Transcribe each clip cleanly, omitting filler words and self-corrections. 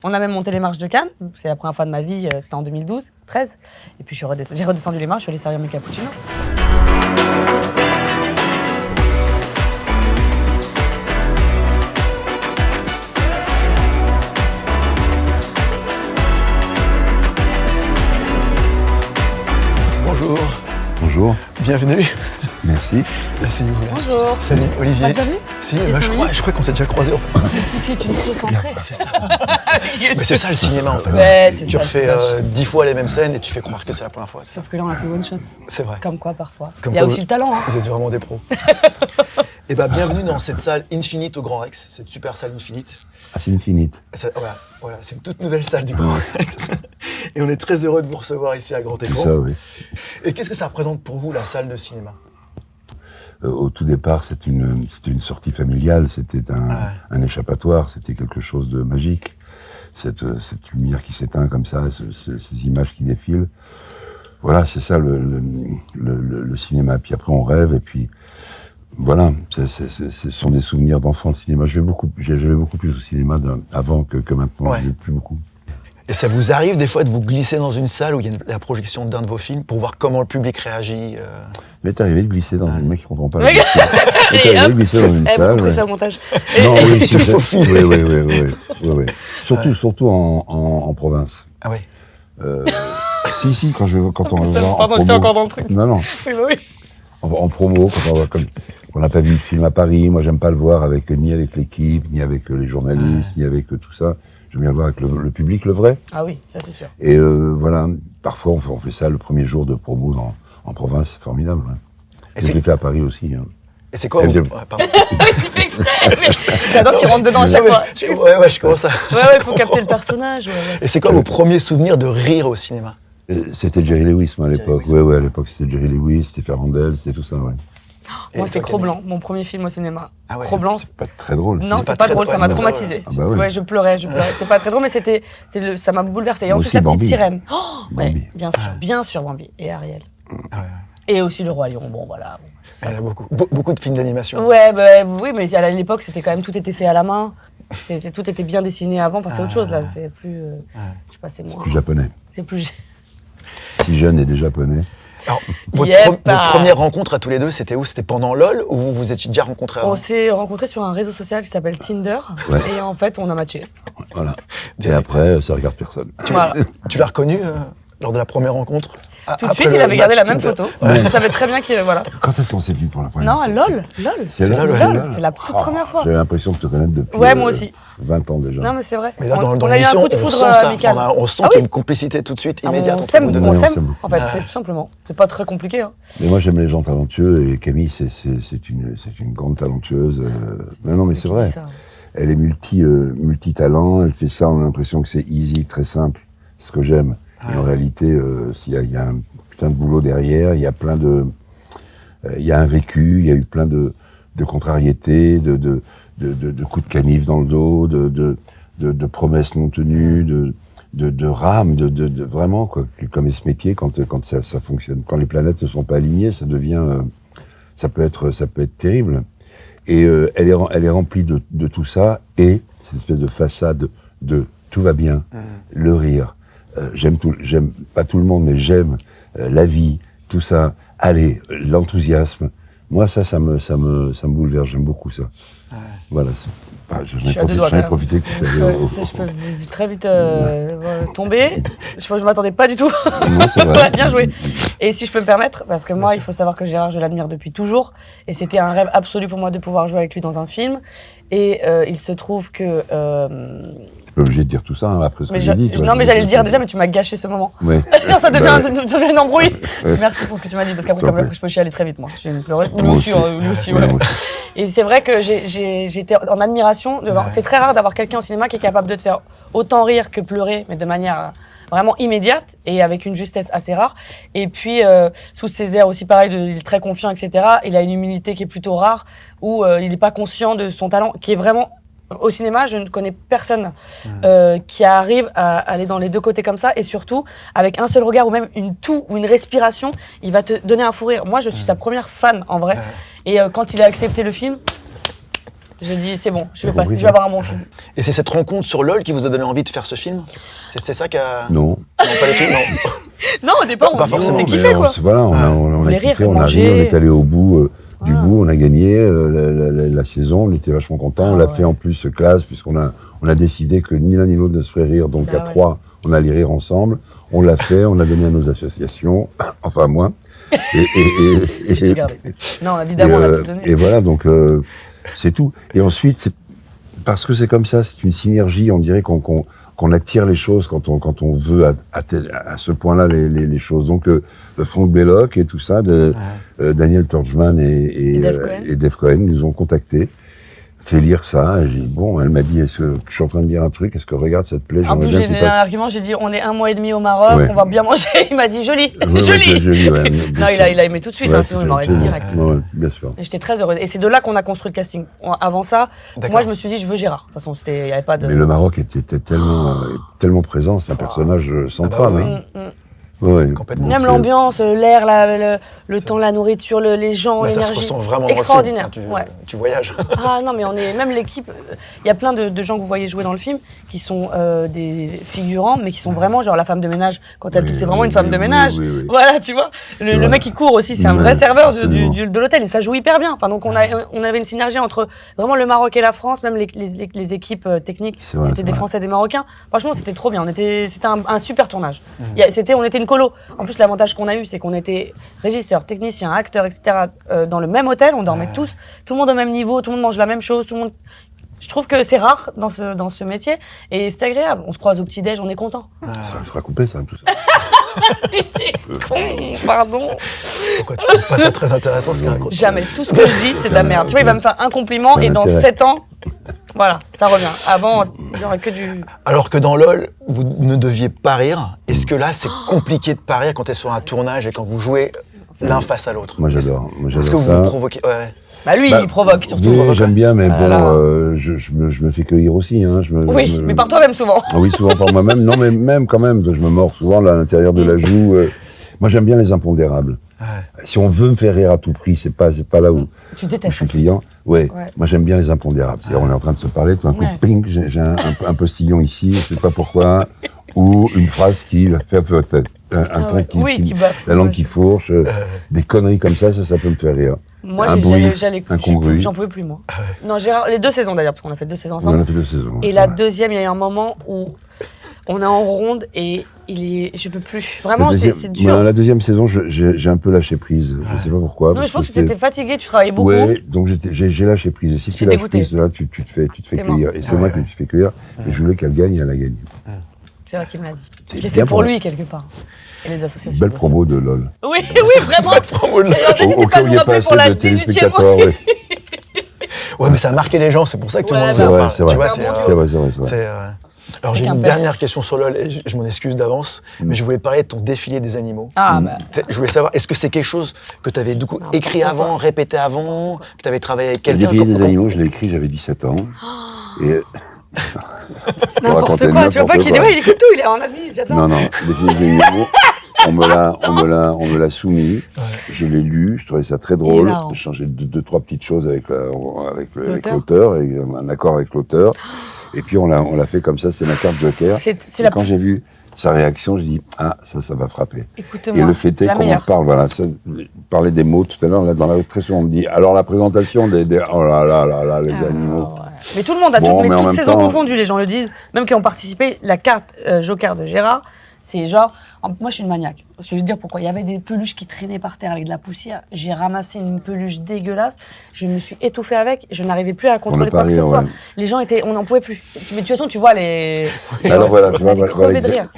On a même monté les marches de Cannes, c'est la première fois de ma vie, c'était en 2012, 13. Et puis j'ai redescendu les marches, je suis allée servir mes cappuccinos. Bonjour. Bonjour. Bienvenue. Merci. Merci. Bonjour. Salut Olivier. On t'a déjà vu? Si, je crois qu'on s'est déjà croisés en fait. Tu es une sauce entrée. C'est ça. Mais c'est ça le cinéma en fait. Ouais, c'est tu ça, refais c'est 10 fois les mêmes scènes et tu fais croire que c'est la première fois. Sauf que là, on a fait one shot. C'est vrai. Comme quoi, parfois. Comme Il y a quoi, aussi le talent. Hein. Vous êtes vraiment des pros. Et bah bienvenue dans cette salle Infinite au Grand Rex, cette super salle Infinite. Ah, c'est Infinite. Voilà, c'est une toute nouvelle salle du Grand Rex. Et on est très heureux de vous recevoir ici à grand écran. C'est ça, oui. Et qu'est-ce que ça représente pour vous la salle de cinéma? Au tout départ, c'était une sortie familiale, c'était un échappatoire, c'était quelque chose de magique. Cette lumière qui s'éteint comme ça, ces images qui défilent. Voilà, c'est ça le cinéma. Puis après, on rêve, et puis voilà, ce sont des souvenirs d'enfant, le cinéma. J'allais beaucoup plus au cinéma avant que maintenant, Ouais. je vais plus beaucoup. Et ça vous arrive des fois de vous glisser dans une salle où il y a la projection d'un de vos films pour voir comment le public réagit Mais t'es arrivé de glisser dans une... mec qui comprend pas. Ouais. T'es arrivé de glisser dans une salle. Beaucoup ouais. ça au montage. Non, oui, tout faut filer. Oui. Surtout en province. Ah ouais. Si, quand on va voir en Pardon, j'étais promo. encore dans le truc. Non. Oui, bah oui. En promo, quand on va comme on n'a pas vu le film à Paris, moi j'aime pas le voir ni avec l'équipe, ni avec les journalistes, ni avec tout ça. J'aime bien le voir avec le public, le vrai. Ah oui, ça c'est sûr. Et voilà, parfois on fait ça le premier jour de promo en province, c'est formidable. Ouais. Et Je l'ai fait à Paris aussi. Hein. Et c'est quoi Elle vos... vient- Ouais, pardon. Il fait exprès, mais j'adore qu'il rentre dedans à chaque fois. Ouais, je commence à... Ouais, il faut capter le personnage. Ouais. Et c'est quoi vos premiers souvenirs de rire au cinéma? C'était Jerry Lewis, moi, à l'époque. Jerry Lewis. Ouais, à l'époque c'était Jerry Lewis, c'était Fernandel, c'était tout ça, ouais. Moi, c'est toi, Cro-Blanc, mon premier film au cinéma. Ah ouais. Cro-Blanc, C'est pas très drôle. non, c'est c'est pas pas très drôle, drôle, ça m'a c'est pas traumatisé. drôle. Ah bah oui. Ouais, je pleurais. C'est pas très drôle, mais ça m'a bouleversé. Et Moi ensuite, aussi, la petite Bambi. sirène. Oh, ouais, Bambi. bien sûr, Bambi et Ariel. Ah ouais. Et aussi Le Roi Lion, bon voilà. Il y en a beaucoup. Beaucoup de films d'animation. Ouais, bah, oui, mais à l'époque, c'était quand même, tout était fait à la main. Tout était bien dessiné avant, enfin, c'est autre chose là, c'est plus. Je sais pas, c'est moins. Plus japonais. C'est plus. Si jeune et des japonais. Alors, votre première rencontre à tous les deux, c'était où? C'était pendant LOL ou vous vous étiez déjà rencontrés avant? On s'est rencontrés sur un réseau social qui s'appelle Tinder, Ouais. et en fait, on a matché. Voilà. Et Direct. après, ça regarde personne. Voilà. Tu l'as reconnu lors de la première rencontre? Tout de suite, il avait gardé la même photo. Je savais très bien que voilà. Quand est-ce qu'on s'est vu pour la première Non, fois? LOL. C'est LOL, LOL, c'est la toute première fois. J'avais l'impression de te connaître depuis Ouais, moi aussi. 20 ans déjà. Non, mais c'est vrai. Mais là, dans on a eu un l'émission, coup de on foudre sent ça. amical. On sent Ah qu'il y a oui. une complicité tout de suite, Ah, immédiate on entre s'aime, vous deux. on Ouais, s'aime. on s'aime. En fait, c'est tout simplement. C'est pas très compliqué. Hein. Mais moi, j'aime les gens talentueux, et Camille, c'est une grande talentueuse. Non, mais c'est vrai. Ça. Elle est multi-talent, elle fait ça, on a l'impression que c'est easy, très simple. C'est ce que j'aime. Et en réalité, il y a un putain de boulot derrière, il y a plein de... Il y a un vécu, il y a eu plein de contrariétés, de coups de canif dans le dos, de promesses non tenues, de rames, vraiment, quoi. Comme ce métier, quand ça fonctionne. Quand les planètes ne sont pas alignées, ça devient... ça peut être terrible. Et elle est remplie de tout ça, et cette espèce de façade de tout va bien, le rire. J'aime pas tout le monde, mais j'aime la vie, tout ça. Allez, l'enthousiasme. Moi, ça me bouleverse. J'aime beaucoup ça. Voilà. J'en ai profité que tu avais Je peux très vite tomber. Je m'attendais pas du tout. Non, c'est vrai. Ouais, bien joué. Et si je peux me permettre, parce que moi, il faut savoir que Gérard, je l'admire depuis toujours. Et c'était un rêve absolu pour moi de pouvoir jouer avec lui dans un film. Et il se trouve que... T'es pas obligé de dire tout ça, hein, après ce que j'ai dit. Non, mais j'allais le dire déjà, mais tu m'as gâché ce moment. Ouais. Non, ça devient Bah, une embrouille. Ouais. Merci pour ce que tu m'as dit, parce qu'après, S'il te plaît. je peux chialer très vite, moi. Je suis une pleureuse. Lui Moi aussi, aussi. lui aussi, Ouais, ouais. moi aussi. Et c'est vrai que j'étais en admiration. C'est très rare d'avoir quelqu'un au cinéma qui est capable de te faire autant rire que pleurer, mais de manière vraiment immédiate et avec une justesse assez rare. Et puis, sous ses airs aussi pareil, il est très confiant, etc. Il a une humilité qui est plutôt rare, où il n'est pas conscient de son talent, qui est vraiment... Au cinéma, je ne connais personne qui arrive à aller dans les deux côtés comme ça, et surtout, avec un seul regard ou même une toux ou une respiration, il va te donner un fou rire. Moi, je suis sa première fan, en vrai. Et quand il a accepté le film, J'ai dit, c'est bon, je vais compris, passer, je ça. vais avoir un bon film. Et c'est cette rencontre sur LOL qui vous a donné envie de faire ce film? C'est ça qui a... Non. Non, pas du tout, non. Non, au départ, Pas on forcément, s'est mais kiffé, quoi. Voilà, on a voulait kiffé, rire, on a manger. ri, on est allé au bout du Voilà. bout, on a gagné la saison, on était vachement contents. On l'a fait en plus classe, puisqu'on a décidé que ni l'un ni l'autre ne se ferait rire, donc Bah à ouais. 3, on allait rire ensemble. On l'a fait, on a donné à nos associations, enfin moi. Je t'ai gardé. Non, évidemment, on a tout donné. Et voilà, donc c'est tout. Et ensuite, parce que c'est comme ça, c'est une synergie, on dirait qu'on attire les choses quand on veut à ce point-là les choses. Donc Franck Belloc et tout ça, Daniel Torchman et Dave Cohen nous ont contactés, fait lire ça, et j'ai dit, bon, elle m'a dit, est-ce que je suis en train de lire un truc, est-ce que regarde, ça te plaît? En plus, j'ai donné un argument, j'ai dit, on est 1 mois et demi au Maroc, Ouais. on va bien manger. Il m'a dit, joli, Ouais, joli. ouais, Non, il a aimé tout de suite, Ouais, hein, sinon il m'aurait dit direct. Ouais, bien sûr. Et j'étais très heureuse. Et c'est de là qu'on a construit le casting. Avant ça, D'accord. moi, je me suis dit, je veux Gérard. De toute façon, il n'y avait pas de... Mais le Maroc était tellement présent, c'est un personnage central. oui. hein. Ouais. Complètement. Même Donc, l'aambiance, l'air, le temps, la nourriture, les gens, Bah, ça se l'énergie. ressent vraiment dans le film. Extraordinaire. Enfin, Ouais. tu voyages. Ah non, mais on est même l'équipe. Il y a plein de gens que vous voyez jouer dans le film qui sont des figurants, mais qui sont vraiment genre la femme de ménage. Quand elle Oui, tousse, c'est vraiment oui, une femme oui, de oui, ménage. oui, oui. Voilà, tu vois. Le vrai. mec qui court aussi, c'est un Ouais, vrai serveur absolument. de l'hôtel et ça joue hyper bien. Enfin, donc on avait une synergie entre vraiment le Maroc et la France, même les équipes techniques. C'est vrai, C'était c'est des vrai. Français et des Marocains. Franchement, c'était trop bien. C'était un super tournage. On était une colo. En plus, l'avantage qu'on a eu, c'est qu'on était régisseurs, techniciens, acteurs, etc. Dans le même hôtel. On dormait tous, tout le monde au même niveau, tout le monde mange la même chose, tout le monde. Je trouve que c'est rare dans ce métier et c'est agréable. On se croise au petit-déj, on est content. Ça sera coupé, ça, tout ça. Pardon. Pourquoi tu trouves pas ça très intéressant ce qu'il raconte? Jamais. Tout ce que je dis, c'est de la merde. Tu vois, il va me faire un compliment Ça et dans m'intéresse. 7 ans, voilà, ça revient. Avant, il y aurait que du... Alors que dans LOL, vous ne deviez pas rire. Est-ce que là, c'est compliqué de pas rire quand tu es sur un tournage et quand vous jouez l'un face à l'autre? Moi, j'adore. Est-ce que vous ça. vous provoquez? Ouais. Bah lui, il provoque surtout. Oui, j'aime bien, mais Ah là bon, là. je me fais cueillir aussi. Hein. Oui, mais par toi-même souvent. Ah oui, souvent par moi-même. Non, mais même quand même, je me mords souvent là, à l'intérieur de la joue. Moi, j'aime bien les impondérables. Si on veut me faire rire à tout prix, c'est pas là où Tu je détestes. suis client. Ouais. Ouais. Moi, j'aime bien les impondérables. C'est-à-dire, on est en train de se parler, tout d'un coup, Ouais. ping, j'ai un postillon ici, je sais pas pourquoi, ou une phrase qui va faire un truc qui baffe. la langue Ouais. qui fourche, des conneries comme ça peut me faire rire. Moi, Un bruit j'allais incongru. j'en pouvais plus, moi. Non, Gérard, les 2 saisons d'ailleurs, parce qu'on a fait 2 saisons On ensemble. en a fait 2 saisons. Et c'est la vrai. deuxième, il y a eu un moment où on est en ronde et je peux plus. Vraiment, La deuxième- c'est dur. Ouais, la deuxième saison, j'ai un peu lâché prise. Je sais pas pourquoi. Non, mais je pense que tu c'était- étais fatigué, tu travaillais beaucoup. Ouais, donc j'ai lâché prise. Et si J'étais tu lâches dégoûtée. prise, là, tu te fais T'es cueillir. Et c'est moi qui te fais cueillir. Et je voulais qu'elle gagne, et elle a gagné. C'est vrai qu'il me l'a dit. C'est Je l'ai bien fait pour pour- lui, quelque part. Et les associations. Belle bien promo de LOL. sûr. Oui, oui, vraiment. promo de D'ailleurs, n'hésitez Au pas cas à où il nous n'y a rappeler pas pour la assez de 18e. téléspectateurs. Ouais. Ouais, mais ça a marqué les gens, c'est pour ça que tout le Ouais, monde C'est vous en vrai, parle. c'est vrai. Tu vois, C'est un bon C'est vrai, c'est vrai. c'est vrai. c'est, Alors j'ai qu'un une père. dernière question sur LOL, et je m'en excuse d'avance, mais je voulais parler de ton défilé des animaux. Ah, bah. Je voulais savoir, est-ce que c'est quelque chose que tu avais du coup écrit pourquoi avant, répété avant, que tu avais travaillé avec Le quelqu'un défilé des comme- animaux, je l'ai écrit, j'avais 17 ans. Et N'importe raconter quoi, tu vois pas n'importe qu'il est. quoi. Ouais, il écoute tout, il est en ami, j'adore. non, le défilé des animaux, on me l'a soumis. Je l'ai lu, je trouvais ça très drôle. hilarant. J'ai changé deux, trois petites choses avec L'auteur. l'auteur, et un accord avec l'auteur. Et puis on l'a fait comme ça, c'est ma carte Joker. C'est Et la. quand j'ai vu sa réaction, je dis ah ça va frapper. Écoute-moi. Et le fait c'est est la qu'on en meilleure. parle, voilà, parler des mots tout à l'heure, là dans la très souvent on me dit alors la présentation des oh là là les Ah, animaux. ouais. Mais tout le monde a Bon, toutes, mais en toutes même saisons temps- confondues, les gens le disent. Même qui ont participé, la carte Joker de Gérard, c'est genre. Moi, je suis une maniaque. Je vais te dire pourquoi. Il y avait des peluches qui traînaient par terre avec de la poussière. J'ai ramassé une peluche dégueulasse. Je me suis étouffée avec. Je n'arrivais plus à contrôler peut quoi pas que ce rire, soit. ouais. Les gens étaient. On n'en pouvait plus. Mais de toute façon, tu vois les. Alors voilà, tu vois, on est voilà, crevés de rire.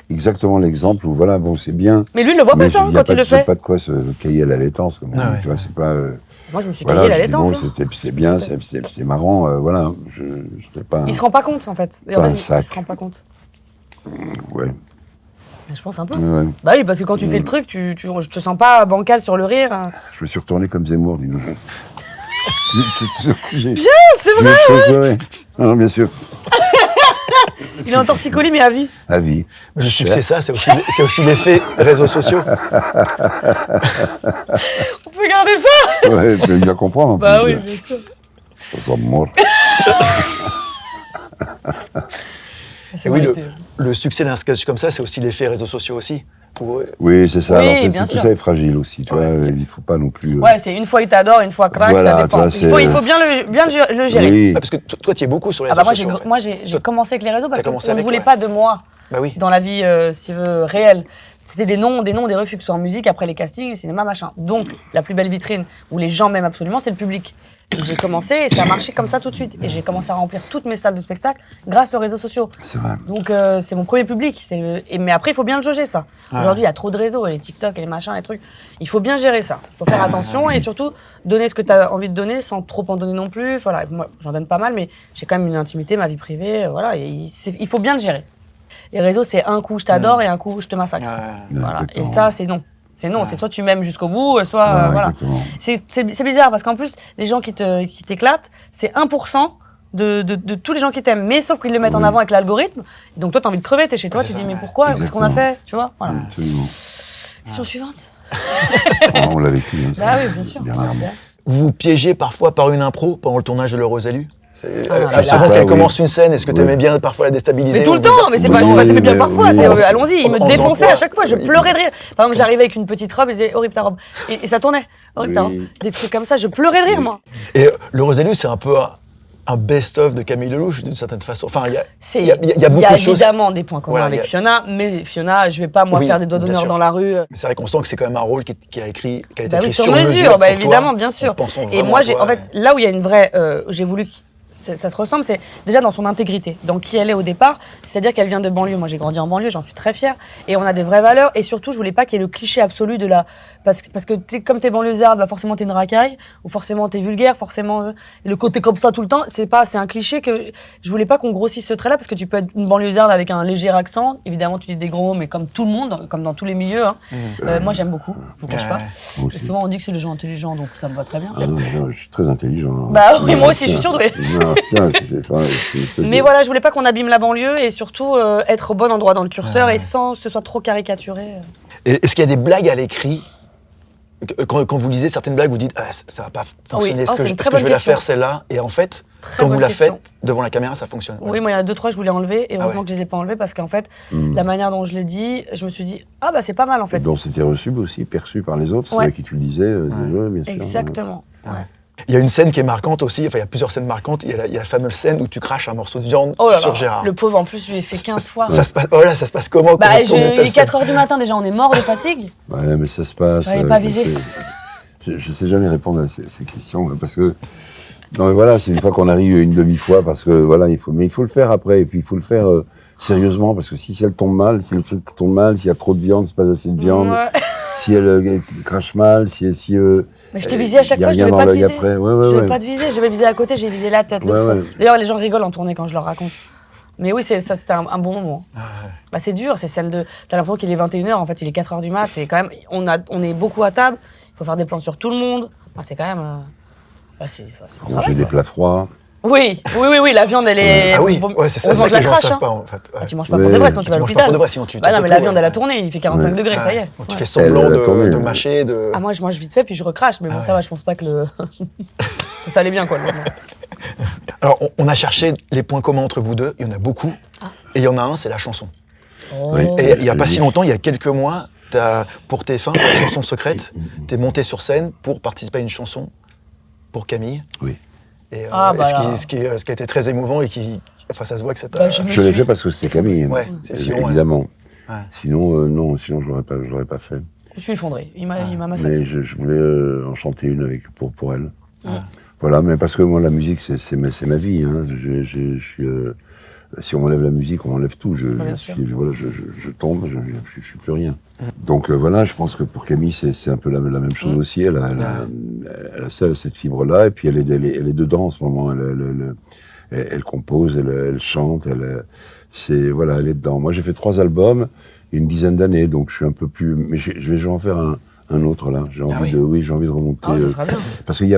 exactement l'exemple où voilà bon c'est bien. Mais lui, il ne le voit mais pas ça y a quand il le y a fait. pas de quoi se cailler à la laitance comme on dit, Ah ouais. tu vois c'est pas. Moi, je me suis Voilà, caillé la je dis, laitance. bon, hein. c'est bien, C'est- c'est marrant, voilà. Je sais pas. Il se rend pas compte, en fait. D'ailleurs, Pas un vas-y, sac. il se rend pas compte. Ouais, Je pense un peu. ouais. Bah oui, parce que quand tu fais le truc, je te sens pas bancal sur le rire. Hein. Je me suis retourné comme Zemmour, dis-nous. Bien, C'est vrai. Bien sûr, ouais. Non, bien sûr. Il est en torticolis, mais à vie. À vie. Mais le succès, ça, c'est aussi l'effet réseaux sociaux. On peut garder ça. Ouais, tu vas bien comprendre. en Bah plus. oui, bien sûr. Por favor. Et oui, le succès d'un sketch comme ça, c'est aussi l'effet réseaux sociaux aussi. Oui, c'est ça. Oui, Alors, bien tout sûr. ça est fragile aussi. Tu vois, il ne faut pas non plus. Ouais, c'est une fois il t'adore, une fois crack, Voilà, ça dépend. tu vois, Il faut bien le gérer. Oui. Parce que toi, tu es beaucoup sur les Ah bah réseaux sociaux. en fait. moi j'ai commencé avec les réseaux parce T'as commencé qu'on ne avec, voulait ouais. pas de moi Bah oui. dans la vie, si tu veux, réelle. C'était des noms, des refus, que ce soit en musique, après les castings, cinéma, machin. Donc, la plus belle vitrine où les gens m'aiment absolument, c'est le public. Et j'ai commencé et ça a marché comme ça tout de suite. Et j'ai commencé à remplir toutes mes salles de spectacle grâce aux réseaux sociaux. C'est vrai. Donc, c'est mon premier public. Mais après, il faut bien le jauger, ça. Aujourd'hui, il y a trop de réseaux, et les TikTok et les machins, les trucs. Il faut bien gérer ça. Il faut faire attention et surtout donner ce que tu as envie de donner sans trop en donner non plus. Voilà, moi, j'en donne pas mal, mais j'ai quand même une intimité, ma vie privée. Voilà, et il faut bien le gérer. Les réseaux, c'est un coup je t'adore et un coup je te massacre. Voilà. Et ça, c'est non. C'est non, c'est soit tu m'aimes jusqu'au bout, soit voilà. C'est bizarre parce qu'en plus, les gens qui t'éclatent, c'est 1% de tous les gens qui t'aiment. Mais sauf qu'ils le mettent en avant avec l'algorithme. Donc toi, t'as envie de crever, t'es chez toi, tu te dis mais pourquoi? Qu'est-ce qu'on a fait? Tu vois, voilà. Absolument. Question suivante. On l'a vécu. Hein, Bah oui, bien sûr. dernièrement. Vous piégez parfois par une impro pendant le tournage de L'Heureux Élu avant pas, qu'elle oui. commence une scène, est-ce que tu aimais bien parfois la déstabiliser Mais tout ou le vous temps, faire- mais c'est Oui, pas t'aimais bien mais parfois. oui. C'est, allons-y, il me En faisant défonçait quoi? à chaque fois, je pleurais de rire. Par exemple, j'arrivais avec une petite robe, il disait horrible ta robe. Et ça tournait, horrible ta robe. Oui. Des trucs comme ça, je pleurais de rire, moi. Et L'Heureux Élu, c'est un peu un best-of de Camille Lelouch d'une certaine façon. Enfin, il y a Il beaucoup de choses. évidemment des points communs Voilà, avec il y a- Fiona, mais Fiona, je vais pas moi Oui, faire des doigts bien d'honneur sûr. dans la rue. Mais c'est vrai qu'on sent que c'est quand même un rôle qui a été Bah écrit oui, sur mesure. bah pour évidemment, toi, bien en sûr. pensant Et vraiment moi, à toi, en fait, là où il y a une vraie, j'ai voulu que ça se ressemble, c'est déjà dans son intégrité, dans qui elle est au départ. C'est-à-dire qu'elle vient de banlieue. Moi, j'ai grandi en banlieue, j'en suis très fière. Et on a des vraies valeurs. Et surtout, je voulais pas qu'il y ait le cliché absolu de la, parce que comme t'es banlieusarde, bah forcément t'es une racaille, ou forcément t'es vulgaire, forcément le côté comme ça tout le temps. C'est un cliché que je voulais pas qu'on grossisse ce trait-là, parce que tu peux être une banlieusarde avec un léger accent. Évidemment, tu dis des gros mots, mais comme tout le monde, comme dans tous les milieux. Hein. Moi, j'aime beaucoup. Je vous cache pas. Moi Et aussi. souvent, on dit que c'est les gens intelligents, donc ça me va très bien. Ah non, je suis très intelligent. hein. Bah oui, moi aussi, je suis surdouée. Non, putain, Mais voilà, je voulais pas qu'on abîme la banlieue et surtout être au bon endroit dans le curseur et sans que ce soit trop caricaturé. Et est-ce qu'il y a des blagues à l'écrit quand vous lisez certaines blagues, vous dites ça va pas fonctionner. Oui. Oh, Est-ce c'est que, une très est-ce que je vais bonne la faire question. celle-là? Et en fait, Très quand vous bonne la question. faites devant la caméra, ça fonctionne. Oui, moi il y en a 2-3, je voulais enlever et heureusement ouais. que je les ai pas enlevés parce qu'en fait, la manière dont je l'ai dit, je me suis dit, ah bah c'est pas mal en fait. Donc c'était reçu aussi, perçu par les autres, Ouais. ceux à qui tu le disais, bien sûr. Exactement. Ouais. Il y a une scène qui est marquante aussi, enfin il y a plusieurs scènes marquantes. Il y a la fameuse scène où tu craches un morceau de viande Oh là là, sur Gérard. le pauvre en plus, je l'ai fait 15 fois. Ça se passe, oh là, ça se passe comment? Bah, Comment il tourner telle est scène 4h du matin déjà, on est mort de fatigue. Ouais, mais ça se passe. J'avais pas visé. Je sais jamais répondre à ces questions parce que non mais voilà, c'est une fois qu'on arrive une demi-fois parce que voilà, il faut le faire après et puis il faut le faire sérieusement parce que si elle tombe mal, si le truc tombe mal, s'il y a trop de viande, c'est pas assez de viande, Ouais. si elle crache mal, si Mais je t'ai visé à chaque y a fois, je rien devais dans pas te l'œil viser. après. Ouais, Je devais ouais. pas te viser, je devais viser à côté, j'ai visé la tête, le Ouais, front. ouais. D'ailleurs, les gens rigolent en tournée quand je leur raconte. Mais oui, ça c'était un bon moment. Bah, c'est dur, c'est celle de. T'as l'impression qu'il est 21h, en fait il est 4h du mat, c'est quand même. On est beaucoup à table, il faut faire des plans sur tout le monde. Enfin, c'est quand même. Bah, c'est du Manger travail, des quoi. plats froids. Oui, la viande elle est. Ah oui, on- ouais, c'est on ça, c'est mange ça que la les gens crache, savent hein. pas en fait. Ah, tu manges pas Ouais. pour de vrai, sinon tu vas à Tu manges pas l'hôpital. pour de vrai, sinon tu Bah non, mais t'en la peux viande plus, elle a tourné, il fait 45 degrés, ça y est. Donc tu Ouais. fais semblant Elle a tourné, de ouais. mâcher, de. Ah, moi je mange vite fait puis je recrache, mais bon, ça va, je pense pas que le. que ça allait bien quoi. Le moment. Alors on a cherché les points communs entre vous deux, il y en a beaucoup. Et il y en a un, c'est la chanson. Oui. Et il n'y a pas si longtemps, il y a quelques mois, pour TF1, la chanson secrète, t'es monté sur scène pour participer à une chanson pour Camille. Oui. Et, Ah, bah ce là. qui a été très émouvant et qui, enfin, ça se voit que ça t'a. Bah, je me Je l'ai suis- fait parce que c'était Camille. Ouais, c'est sinon, évidemment. Ouais. Sinon, non, sinon je l'aurais pas fait. Je me suis effondré, il m'a massacré. Mais je voulais en chanter une pour elle. Voilà, mais parce que moi, la musique, c'est ma vie. Hein. Je suis, si on m'enlève la musique, on m'enlève tout. bien sûr. Voilà, je tombe, je suis plus rien. Donc voilà, je pense que pour Camille, c'est un peu la même chose aussi. Elle a cette fibre-là, et puis elle est dedans en ce moment. Elle compose, elle chante, elle est dedans. Moi, j'ai fait 3 albums, une dizaine d'années, donc je suis un peu plus. Mais je vais en faire un autre là. J'ai envie j'ai envie de remonter. Ah, ça sera bien. Parce qu'il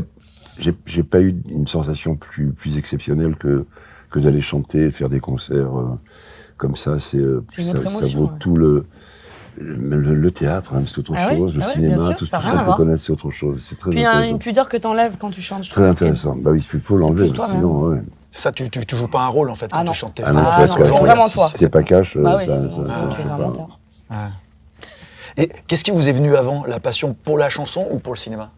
j'ai pas eu une sensation plus exceptionnelle que d'aller chanter, faire des concerts comme ça. C'est une autre ça émotion, vaut ouais. tout le. Le théâtre, même, c'est autre Ah oui, chose. Le ah oui, cinéma, bien sûr, tout ce ça que a rien à je voir. connais, c'est autre chose. C'est très Puis il y a intéressant. une pudeur que t'enlèves quand tu chantes. je Très trouve. intéressant. Bah oui, il faut l'enlever, plus toi-même. sinon, ouais. C'est ça, tu joues pas un rôle en fait quand Ah non. tu chantes tes Ah non, Ah presque non, à c'est la vraiment fin. toi. Si t'es pas cash, Bah oui, ça, sinon, tu es ça un pas. menteur. Et qu'est-ce qui vous est venu avant, la passion pour la chanson ou pour le cinéma?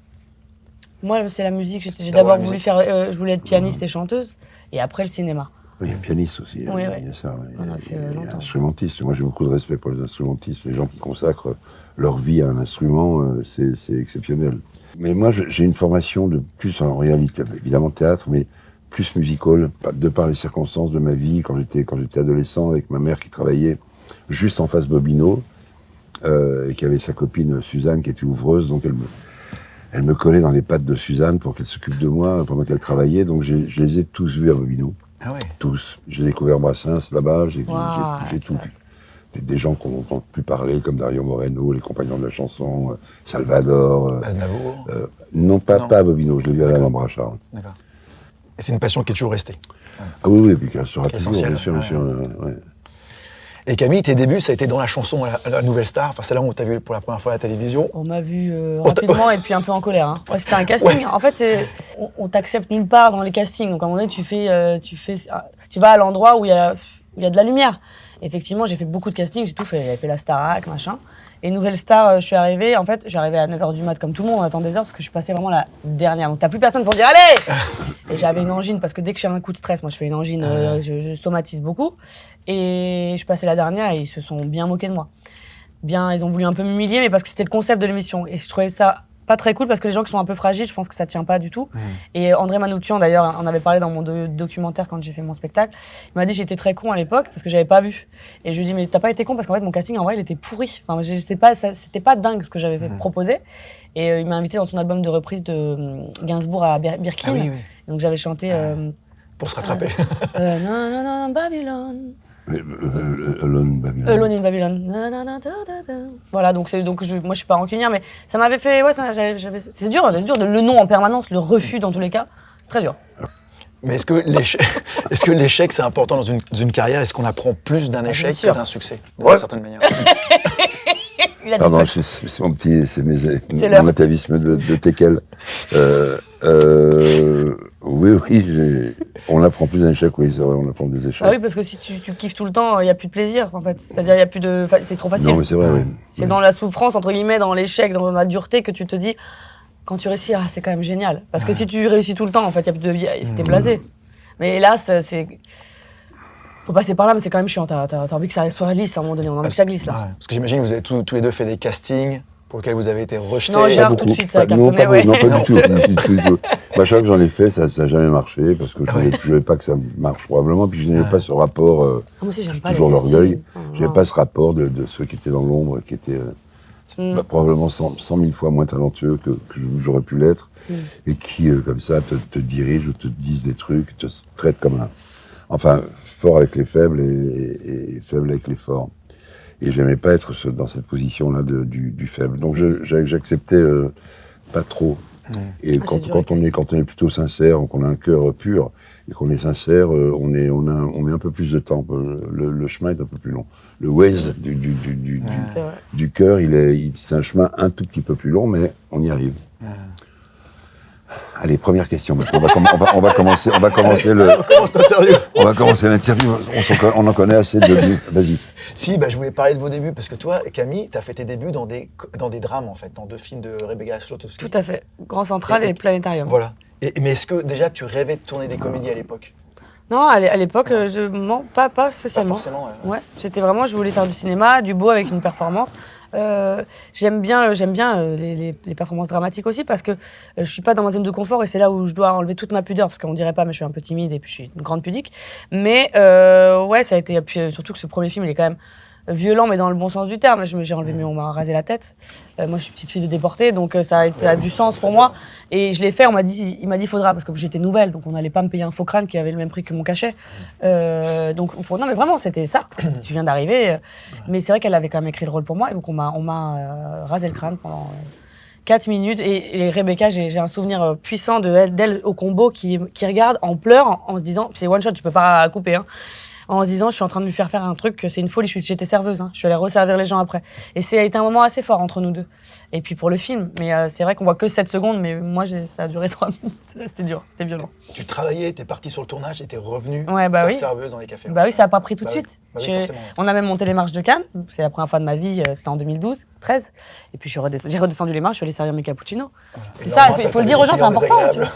Moi, c'est la musique. J'ai D'abord d'abord la voulu musique. faire. Je voulais être pianiste et chanteuse. Et après, le cinéma. Il y a pianiste aussi, il y a, Oui, il y a ça. On a fait, Il y a longtemps. instrumentiste. Moi, j'ai beaucoup de respect pour les instrumentistes. Les gens qui consacrent leur vie à un instrument, c'est exceptionnel. Mais moi, j'ai une formation de plus en réalité, évidemment théâtre, mais plus musical, de par les circonstances de ma vie, quand j'étais adolescent, avec ma mère qui travaillait juste en face Bobino, et qui avait sa copine Suzanne qui était ouvreuse, donc elle me collait dans les pattes de Suzanne pour qu'elle s'occupe de moi pendant qu'elle travaillait, donc je les ai tous vus à Bobino. Ah ouais. Tous. J'ai découvert Brassens là-bas, j'ai Waouh, tout vu. classe. Des gens qu'on n'entend plus parler, comme Dario Moreno, les compagnons de la chanson, Salvador. Aznavour. Non, pas à Bobino, je l'ai vu à D'accord. l'Alhambra, Charles. D'accord. Et c'est une passion qui est toujours restée. Ah oui, et puis qu'elle sera Qui est toujours, essentielle. bien sûr. Ouais. Et Camille, tes débuts, ça a été dans la chanson la Nouvelle Star. Enfin, c'est là où on t'a vu pour la première fois à la télévision. On m'a vu rapidement et puis un peu en colère. Hein. Ouais, c'était un casting. En fait, on t'accepte nulle part dans les castings. Donc à un moment donné, tu vas à l'endroit où il y a de la lumière. Effectivement, j'ai fait beaucoup de castings, j'ai tout fait. J'avais fait la Starac, machin. Et Nouvelle Star, je suis arrivée à 9h du mat comme tout le monde, on attend des heures parce que je passais vraiment la dernière. Donc t'as plus personne pour dire allez. Et j'avais une angine parce que dès que j'ai un coup de stress, moi je fais une angine, je somatise beaucoup. Et je passais la dernière et ils se sont bien moqués de moi. Bien, ils ont voulu un peu m'humilier, mais parce que c'était le concept de l'émission. Et je trouvais ça pas très cool parce que les gens qui sont un peu fragiles, je pense que ça tient pas du tout. Et André Manoukian, d'ailleurs, en avait parlé dans mon documentaire quand j'ai fait mon spectacle. Il m'a dit j'étais très con à l'époque parce que j'avais pas vu. Et je lui ai dit mais t'as pas été con parce qu'en fait mon casting en vrai il était pourri. Enfin, c'était pas dingue ce que j'avais fait proposer. Et il m'a invité dans son album de reprise de Gainsbourg à Birkin. Ah oui, oui. Donc j'avais chanté Pour se rattraper. non non non Babylone. Alone Babylon. Alone in Babylon. Voilà, moi je suis pas rancunière, mais ça m'avait fait. Ouais, c'est dur le nom en permanence, le refus dans tous les cas. C'est très dur. Mais est-ce que l'échec, c'est important dans une carrière? Est-ce qu'on apprend plus d'un échec que sûr. d'un succès, d'une certaine manière? Il a des Pardon, potes. c'est mon l'heure. atavisme de Tekel. Oui, on apprend plus d'un échec, oui, c'est vrai, on apprend des échecs. Ah oui, parce que si tu kiffes tout le temps, il n'y a plus de plaisir, en fait. C'est-à-dire, il y a plus de. C'est trop facile. Non, mais c'est vrai, oui. C'est dans la souffrance, entre guillemets, dans l'échec, dans la dureté, que tu te dis, quand tu réussis, c'est quand même génial. Parce que si tu réussis tout le temps, en fait, il y a plus de vie. C'était blasé. Mais hélas, faut passer par là, mais c'est quand même chiant. T'as envie que ça soit lisse à un moment donné. On a envie que ça glisse, là. Ouais, parce que j'imagine que vous avez tous les deux fait des castings pour lesquels vous avez été rejetés. Non, j'ai Pas tout de beaucoup. suite, ça a Non, cartonné, pas, ouais. non, pas Non, du tout. Bah, chaque fois que j'en ai fait, ça n'a jamais marché, parce que je voulais pas que ça marche probablement, puis je n'avais pas ce rapport, Ah, moi aussi, j'aime pas toujours les l'orgueil, castings. je n'avais pas ce rapport de ceux qui étaient dans l'ombre, qui étaient probablement 100 000 fois moins talentueux que j'aurais pu l'être, et qui, comme ça, te dirigent ou te disent des trucs, te traitent comme un... Enfin, fort avec les faibles et faible avec les forts. Et je n'aimais pas être dans cette position-là du faible. Donc j'acceptais pas trop. Et Ah, c'est dur, quand on est plutôt sincère, qu'on a un cœur pur, et qu'on est sincère, on met un peu plus de temps. Le chemin est un peu plus long. Le Waze C'est vrai. du cœur, c'est un chemin un tout petit peu plus long, mais on y arrive. Allez, première question. Parce qu'on on va commencer l'interview. On en connaît assez de débuts. Vas-y. Si, je voulais parler de vos débuts, parce que toi, Camille, tu as fait tes débuts dans des drames, en fait, dans 2 films de Rebecca Slotowski. Tout à fait. Grand Central et Planétarium. Voilà. Mais est-ce que déjà tu rêvais de tourner des comédies à l'époque? Non, à l'époque, pas spécialement. Pas forcément, Ouais, je voulais faire du cinéma, du beau avec une performance. J'aime bien les performances dramatiques aussi parce que je suis pas dans ma zone de confort et c'est là où je dois enlever toute ma pudeur parce qu'on dirait pas, mais je suis un peu timide et puis je suis une grande pudique. Mais ouais, ça a été, puis surtout que ce premier film, il est quand même violent, mais dans le bon sens du terme. J'ai enlevé, mais on m'a rasé la tête. Moi, je suis petite fille de déportée, donc ça a du sens pour moi. Et je l'ai fait, il m'a dit, faudra, parce que j'étais nouvelle, donc on n'allait pas me payer un faux crâne qui avait le même prix que mon cachet. Non, mais vraiment, c'était ça. Tu viens d'arriver. Mais c'est vrai qu'elle avait quand même écrit le rôle pour moi, et donc on m'a rasé le crâne pendant 4 minutes. Et Rebecca, j'ai un souvenir puissant d'elle au combo qui regarde en pleurs, en se disant, c'est one shot, tu peux pas couper, hein. en se disant je suis en train de lui faire un truc, c'est une folie, j'étais serveuse, hein. Je suis allée resservir les gens après. Et ça a été un moment assez fort entre nous deux. Et puis pour le film, mais c'est vrai qu'on voit que 7 secondes, mais moi ça a duré 3 minutes, c'était dur, c'était violent. Tu travaillais, t'es parti sur le tournage et t'es revenu faire serveuse dans les cafés. Bah oui, ça a pas pris tout de suite. Forcément. On a même monté les marches de Cannes, c'est la première fois de ma vie, c'était en 2012, 13. Et puis j'ai redescendu les marches, je suis allée servir mes cappuccinos. Voilà. C'est ça, il faut le dire aux gens, c'est important. Tu vois.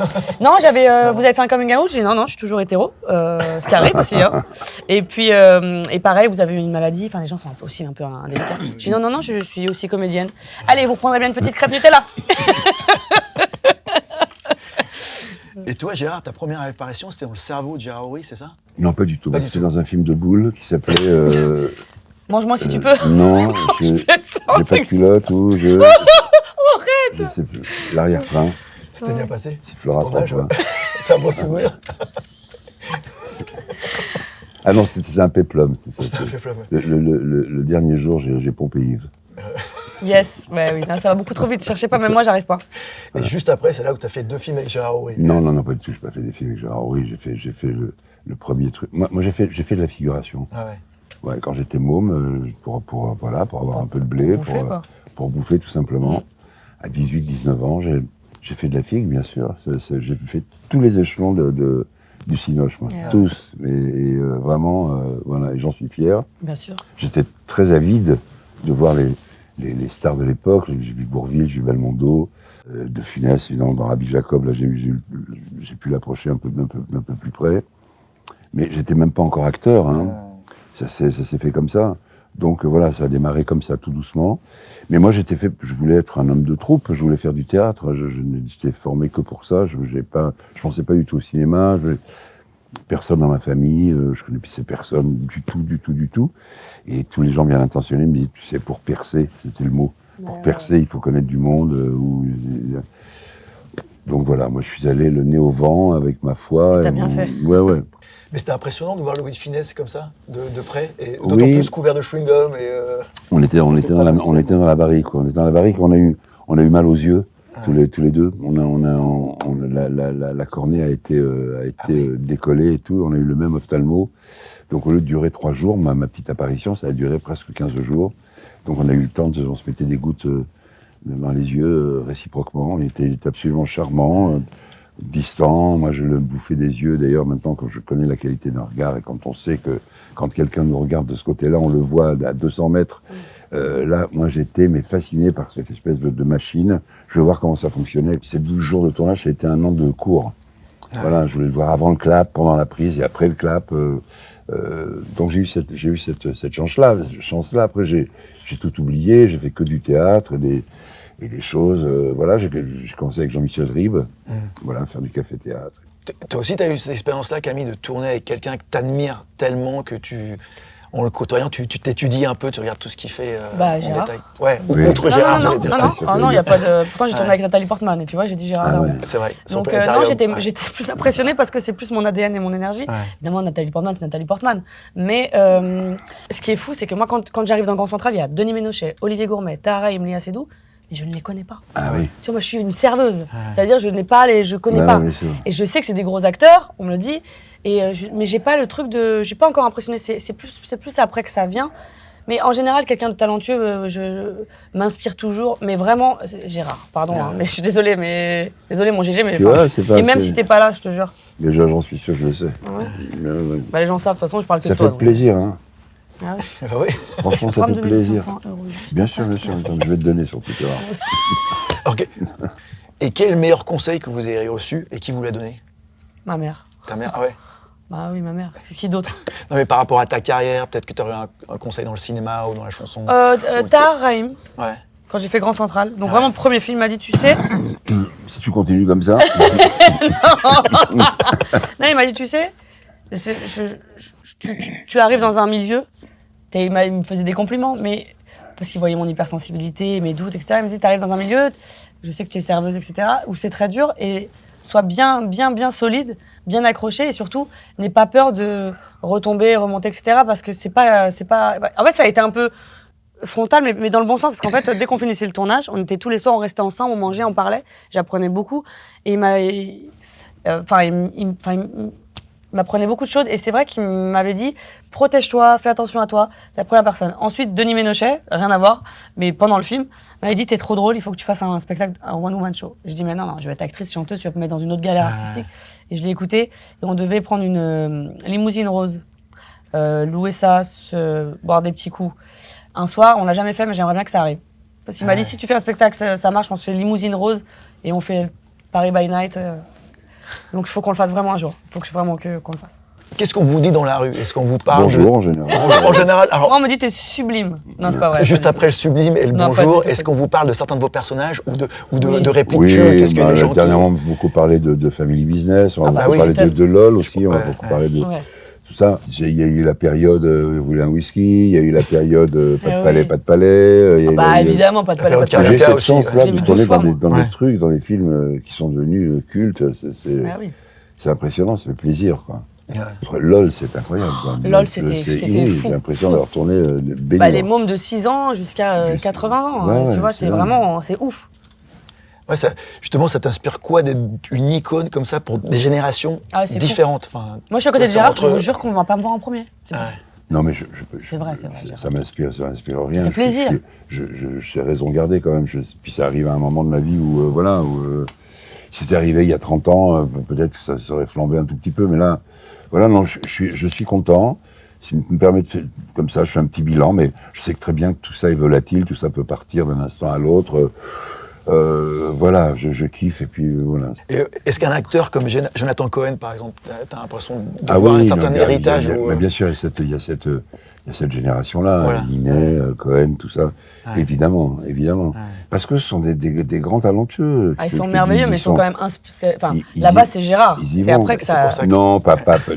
Non, vous avez fait un coming out, j'ai dit non, je suis toujours hétéro, ce qui arrive aussi. Hein. Et puis, et pareil, vous avez une maladie, enfin les gens sont aussi un peu indélicats. J'ai dit non, je suis aussi comédienne. Allez, vous prendrez bien une petite crêpe Nutella. Et toi, Gérard, ta première apparition, c'était dans le cerveau de Gérard Houry, c'est ça? Non, pas du tout. C'était dans un film de Boulle qui s'appelait... Mange-moi si tu peux. Non, j'ai pas de culotte ou je... Arrête. Je sais plus. L'arrière-train. C'était bien passé? C'est Flora Tremplin. C'est un bon souvenir. Ah non, c'était un péplum. C'était un péplum. Le dernier jour, j'ai pompé Yves. Yes, ouais, oui, non, ça va beaucoup trop vite. Cherchez pas, même moi, j'arrive pas. Et juste après, c'est là où tu as fait 2 films avec Gérard Houry. Non, pas du tout. J'ai pas fait des films avec Gérard Houry. J'ai fait le premier truc. Moi, j'ai fait de la figuration. Ah ouais. Ouais, quand j'étais môme, pour avoir un peu de blé, pour bouffer tout simplement. À 18-19 ans, j'ai fait de la figue, bien sûr. J'ai fait tous les échelons du cinoche, moi. Yeah. Tous. Et vraiment, voilà, et j'en suis fier. Bien sûr. J'étais très avide de voir les stars de l'époque. J'ai vu Bourvil, j'ai vu Belmondo, De Funès, évidemment, dans Rabbi Jacob, là, j'ai pu l'approcher un peu plus près. Mais j'étais même pas encore acteur, hein. Ça s'est fait comme ça. Donc voilà, ça a démarré comme ça, tout doucement. Mais moi, je voulais être un homme de troupe, je voulais faire du théâtre, j'étais formé que pour ça, je pensais pas du tout au cinéma, personne dans ma famille, je connaissais personne du tout. Et tous les gens bien intentionnés me disaient, tu sais, pour percer, c'était le mot, pour percer, il faut connaître du monde. Donc voilà, moi je suis allé le nez au vent avec ma foi. T'as bien fait. Ouais. Mais c'était impressionnant de voir Louis de Funès comme ça, de près, et d'autant plus couvert de chewing-gum. On était dans la barrique, quoi. On était dans la barrique, on a eu mal aux yeux, tous les deux. La cornée a été décollée et tout, on a eu le même ophtalmo. Donc au lieu de durer 3 jours, ma petite apparition, ça a duré presque 15 jours. Donc on a eu le temps, on se mettait des gouttes dans les yeux réciproquement. Il était absolument charmant. Distant, moi je le bouffais des yeux, d'ailleurs maintenant quand je connais la qualité d'un regard et quand on sait que quand quelqu'un nous regarde de ce côté-là, on le voit à 200 mètres, là moi j'étais fasciné par cette espèce de machine, je voulais voir comment ça fonctionnait. Et puis ces 12 jours de tournage, ça a été un an de cours. Voilà, je voulais le voir avant le clap, pendant la prise et après le clap. Donc j'ai eu cette chance-là. Après j'ai tout oublié, j'ai fait que du théâtre et des choses, voilà, j'ai commencé avec Jean-Michel Ribes, voilà, faire du café-théâtre. Toi aussi, tu as eu cette expérience-là, Camille, de tourner avec quelqu'un que tu admires tellement que en le côtoyant, tu t'étudies un peu, tu regardes tout ce qu'il fait en détail. Ouais, outre Gérard, non, il n'y a pas de... Pourtant, j'ai tourné avec Nathalie Portman, et tu vois, j'ai dit Gérard. C'est vrai. Donc non, j'étais plus impressionnée parce que c'est plus mon ADN et mon énergie. Évidemment, Nathalie Portman, c'est Nathalie Portman. Mais ce qui est fou, c'est que moi, quand j'arrive dans Grand Central, il y a Denis Ménochet, Olivier Gourmet, Tahara et Emily Assedou, mais je ne les connais pas. Ah oui. Tu vois, moi, je suis une serveuse. C'est-à-dire, je connais pas. Et je sais que c'est des gros acteurs, on me le dit. Mais j'ai pas le truc de... J'ai pas encore impressionné. C'est plus après que ça vient. Mais en général, quelqu'un de talentueux je m'inspire toujours. Mais vraiment... Gérard, pardon, mais je suis désolée, mon GG, mais... Et même si t'es pas là, je te jure. Mais j'en suis sûr, je le sais. Ouais. Bah, les gens savent, de toute façon, je parle que de toi. Ça fait plaisir, hein. Ah ouais. Oui. Franchement, ça fait plaisir. Bien sûr. Attends, je vais te donner sur Twitter. Okay. Et quel est le meilleur conseil que vous ayez reçu et qui vous l'a donné? Ma mère. Ta mère? Ah ouais. Bah oui, ma mère. Qui d'autre? Non, mais par rapport à ta carrière, peut-être que tu aurais un conseil dans le cinéma ou dans la chanson. Tahar Rahim. Ouais. Quand j'ai fait Grand Central. Donc vraiment, le premier film m'a dit, tu sais... Si tu continues comme ça... Non, il m'a dit, tu sais, tu arrives dans un milieu... Il me faisait des compliments, mais parce qu'il voyait mon hypersensibilité, mes doutes, etc. Il me dit, t'arrives dans un milieu, je sais que tu es serveuse, etc., où c'est très dur, et sois bien solide, bien accroché, et surtout, n'aie pas peur de retomber, remonter, etc., parce que c'est pas... En fait, ça a été un peu frontal, mais dans le bon sens, parce qu'en fait, dès qu'on finissait le tournage, on était tous les soirs, on restait ensemble, on mangeait, on parlait, j'apprenais beaucoup, et il m'apprenait beaucoup de choses. Et c'est vrai qu'il m'avait dit « Protège-toi, fais attention à toi ». C'est la première personne. Ensuite, Denis Ménochet, rien à voir, mais pendant le film, m'avait dit « T'es trop drôle, il faut que tu fasses un spectacle, un one-woman show ». Je dis « Mais non, je vais être actrice, chanteuse, tu vas me mettre dans une autre galère artistique ». Et je l'ai écouté. Et on devait prendre une limousine rose, louer ça, boire des petits coups. Un soir, on l'a jamais fait, mais j'aimerais bien que ça arrive. Parce qu'il m'a dit « Si tu fais un spectacle, ça marche, on se fait limousine rose et on fait Paris by Night ». Donc il faut qu'on le fasse vraiment un jour. Il faut qu'on le fasse. Qu'est-ce qu'on vous dit dans la rue? Est-ce qu'on vous parle bonjour en général. En général, alors, moi on me dit t'es sublime. Non, c'est pas vrai. Juste après le sublime et le bonjour, est-ce qu'on vous parle de certains de vos personnages ou de répliques oui, cultes? Dernièrement, beaucoup parlé de Family Business, on a beaucoup parlé de LOL aussi, on a beaucoup parlé de tout ça. Il y a eu la période vous voulez un whisky, il y a eu la période pas de palais. Évidemment, pas de palais, pas de palais. J'ai cette aussi, chance-là de tourner dans des trucs, dans des films qui sont devenus cultes. C'est impressionnant, ça fait plaisir, quoi. LOL, c'est incroyable. LOL, c'était fou. J'ai l'impression d'avoir tourné béni. Les mômes de 6 ans jusqu'à 80 ans, tu vois, c'est vraiment, c'est ouf. Ouais, justement, ça t'inspire quoi d'être une icône comme ça pour des générations différentes? Moi, je suis à côté de Gérard, je vous jure qu'on ne va pas me voir en premier. Non, mais c'est vrai. Ça m'inspire rien. Ça fait plaisir. J'ai raison gardée quand même. Puis ça arrive à un moment de ma vie où, c'était arrivé il y a 30 ans, peut-être que ça serait flambé un tout petit peu, mais là, voilà, non, je suis content. Ça me permet de faire, comme ça, je fais un petit bilan, mais je sais très bien que tout ça est volatile, tout ça peut partir d'un instant à l'autre. Voilà, je kiffe et puis voilà. Et est-ce qu'un acteur comme Jonathan Cohen, par exemple, t'as l'impression de voir un certain héritage mais bien sûr, il y a cette génération-là, Ninet, Cohen, tout ça. Évidemment. Parce que ce sont des grands talentueux. Ils sont merveilleux, mais ils sont quand même... là-bas, c'est Gérard. C'est après que ça... Non,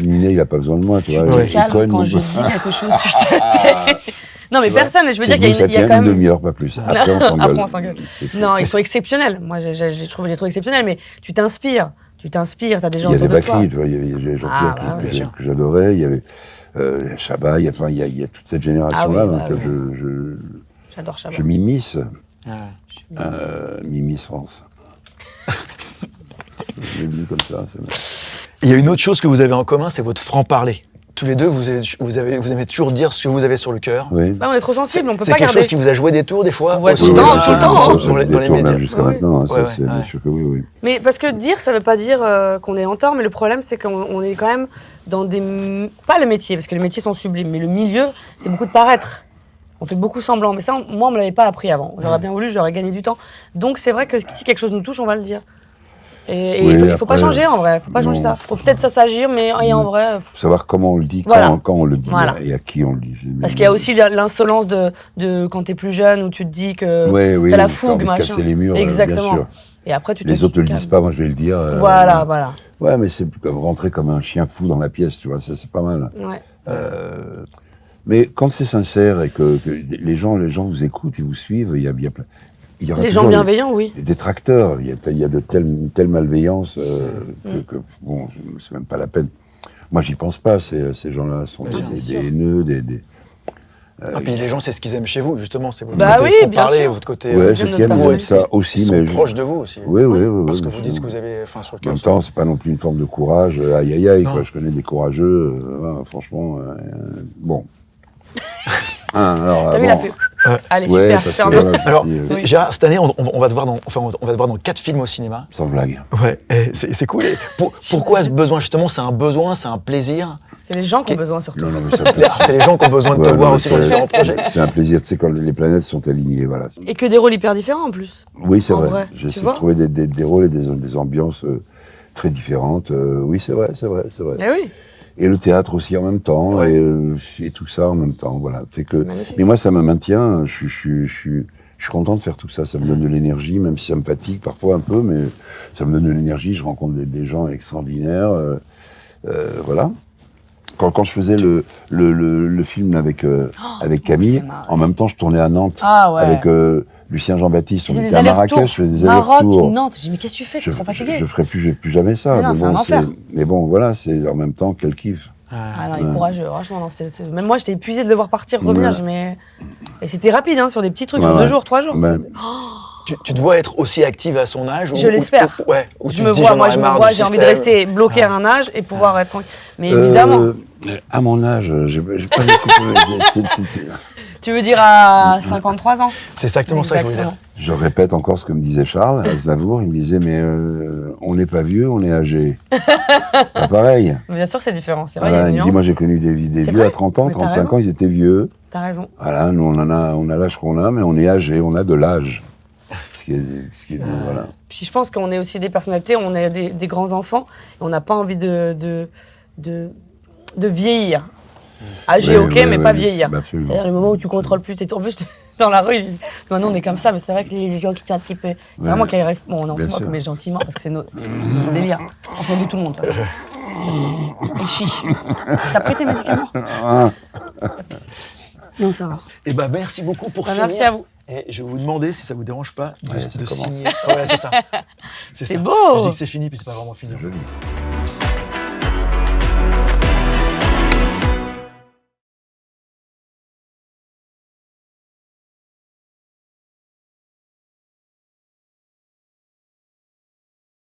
Ninet, il n'a pas besoin de moi, tu vois. Tu te calmes quand je dis quelque chose, tu te tais. Non, mais personne, je veux dire qu'il y a quand même... une demi-heure, pas plus. Après, on s'engueule. Non, ils sont exceptionnels. Moi, je les trouve exceptionnels, mais tu t'inspires, t'as des gens autour de toi. Il y avait Bakri, tu vois, il y avait Jean-Pierre que j'adorais, il y avait Chabat, il y a toute cette génération-là, donc j'adore Chabat. Je m'immisce. M'immisce France. Je l'ai dit comme ça. Il y a une autre chose que vous avez en commun, c'est votre franc-parler. Tous les deux, vous aimez toujours dire ce que vous avez sur le cœur. Oui. On est trop sensible, on peut pas garder. C'est quelque chose qui vous a joué des tours, des fois aussi tout le temps. Dans les médias. Jusqu'à maintenant, c'est bien sûr que oui. Mais parce que dire, ça veut pas dire qu'on est en tort, mais le problème, c'est qu'on est quand même dans pas le métier, parce que les métiers sont sublimes, mais le milieu, c'est beaucoup de paraître. On fait beaucoup semblant, mais ça, moi, on me l'avait pas appris avant. J'aurais bien voulu, j'aurais gagné du temps. Donc, c'est vrai que si quelque chose nous touche, on va le dire. Et il faut pas changer, en vrai. Faut pas changer ça. Faut peut-être ça s'agir, mais en vrai... Faut savoir comment on le dit, quand on le dit, et à qui on le dit. Parce qu'il y a aussi l'insolence de quand t'es plus jeune, où tu te dis que t'as la fougue, machin. Casser les murs, exactement. Bien sûr. Et après, les autres te le disent pas, moi je vais le dire. Voilà. Ouais, mais c'est rentrer comme un chien fou dans la pièce, tu vois, ça c'est pas mal. Ouais. Mais quand c'est sincère et que les gens vous écoutent, ils vous suivent, il y plein... Les gens bienveillants, oui. Des détracteurs. Il y a de telle malveillance que bon, c'est même pas la peine. Moi, j'y pense pas. Ces gens-là sont des haineux, Et puis les gens, c'est ce qu'ils aiment chez vous, justement. C'est votre côté franc-parler, votre côté... Ouais, c'est ce qu'ils aiment, ça aussi. Ils sont proches de vous aussi. Oui. Parce que vous dites ce que vous avez sur le cœur. En même temps, c'est pas non plus une forme de courage. Aïe, quoi. Je connais des courageux. Franchement, bon. T'as vu la feu. Allez, super, ferme. Alors, Gérard, cette année, on va te voir dans 4 films au cinéma. Sans blague. Ouais, c'est cool. Pourquoi ce besoin, justement? C'est un besoin, c'est un plaisir? C'est les gens qui ont besoin, surtout. Non, c'est les gens qui ont besoin de te voir aussi dans différents projets. C'est un plaisir, tu sais, quand les planètes sont alignées, voilà. Et que des rôles hyper différents, en plus. Oui, c'est vrai. J'essaie de trouver des rôles et des ambiances très différentes. Oui, c'est vrai. Eh oui. Et le théâtre aussi en même temps, et tout ça en même temps, voilà. Fait que, mais moi, ça me maintient, je suis content de faire tout ça, ça me donne de l'énergie, même si ça me fatigue parfois un peu, mais ça me donne de l'énergie, je rencontre des gens extraordinaires, voilà. Quand je faisais le film avec Camille, en même temps, je tournais à Nantes avec Lucien Jean-Baptiste, on était à Marrakech, je faisais des allers-retours. Maroc, Nantes, j'ai dit mais qu'est-ce que tu fais? Tu es trop fatigué. Je ferai plus jamais ça. Mais non, c'est un enfer. Mais bon, voilà, c'est en même temps quel kiff. Ah non, il est courageux, franchement. Même moi, j'étais épuisée de le voir partir, revenir. Et c'était rapide, sur des petits trucs, sur 2 jours, 3 jours. tu te vois être aussi active à son âge? Je l'espère. Ouais. Je me vois, j'ai envie de rester bloqué à un âge et pouvoir être tranquille. Mais évidemment. À mon âge, j'ai pas beaucoup. Tu veux dire à 53 ans? C'est exactement ça que je voulais dire. Je répète encore ce que me disait Charles Aznavour. Il me disait, mais on n'est pas vieux, on est âgé. Pas pareil. Bien sûr, c'est différent. C'est vrai, Voilà, il y a une il me dit, moi j'ai connu des vieux vrai, à 30 ans, 35 ans, ils étaient vieux. T'as raison. Voilà, nous on a l'âge qu'on a, mais on est âgé, on a de l'âge. Voilà. Puis je pense qu'on est aussi des personnalités, on est des grands enfants, et on n'a pas envie de vieillir. Âgé, mais pas vieillir. Bah, c'est-à-dire le moment où tu contrôles plus tes tourbus dans la rue, ils disent, maintenant on est comme ça, mais c'est vrai que les gens qui sont un petit peu... Vraiment qui arrivent... Bon, on se moque, mais gentiment, parce que c'est notre délire. On se moque de tout le monde, de toute façon. Il chie. T'as pris tes médicaments? Non, ça va. Eh ben, merci beaucoup pour finir. Merci à vous. Et je vais vous demander, si ça vous dérange pas, de signer. Ouais, c'est ça. C'est beau. Je dis que c'est fini, puis c'est pas vraiment fini. Joli.